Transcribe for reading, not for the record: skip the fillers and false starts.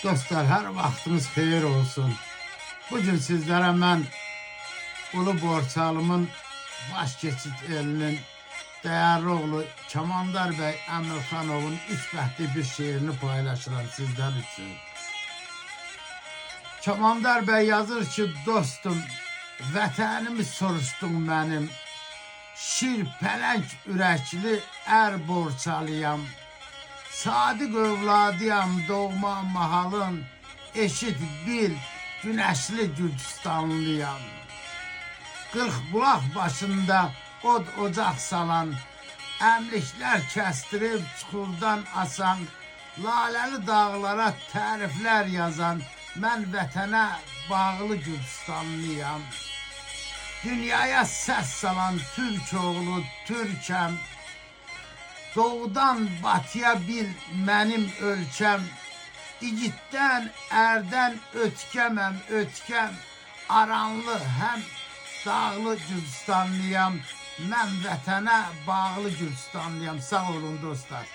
Dostlar, hər vaxtınız xeyir olsun. Bugün sizlərə mən Ulu Borçalımın baş keçid elinin dəyərli oğlu Kamandar bəy Əmirxanovun üç bəhtli bir şeirini paylaşıram sizlər üçün. Kamandar bəy yazır ki, dostum, vətənimi soruşdun mənim, şir pələng ürəkli Borçalıyam. Sadiq övladıyam doğma mahalın, eşit bil güneşli Gürcistanlıyam. 40 bulaq başında od ocaq salan, əmliklər kəstirib çuxurdan asan, laləli dağlara təriflər yazan, mən vətənə bağlı Gürcistanlıyam. Dünyaya səs salan Türk oğlu Türkəm, doğudan batıya bil mənim ölkəm, igiddən ərdən ötkəməm ötkəm, aranlı həm dağlı Gürcistanlıyam, mən vətənə bağlı Gürcistanlıyam. Sağ olun dostlar.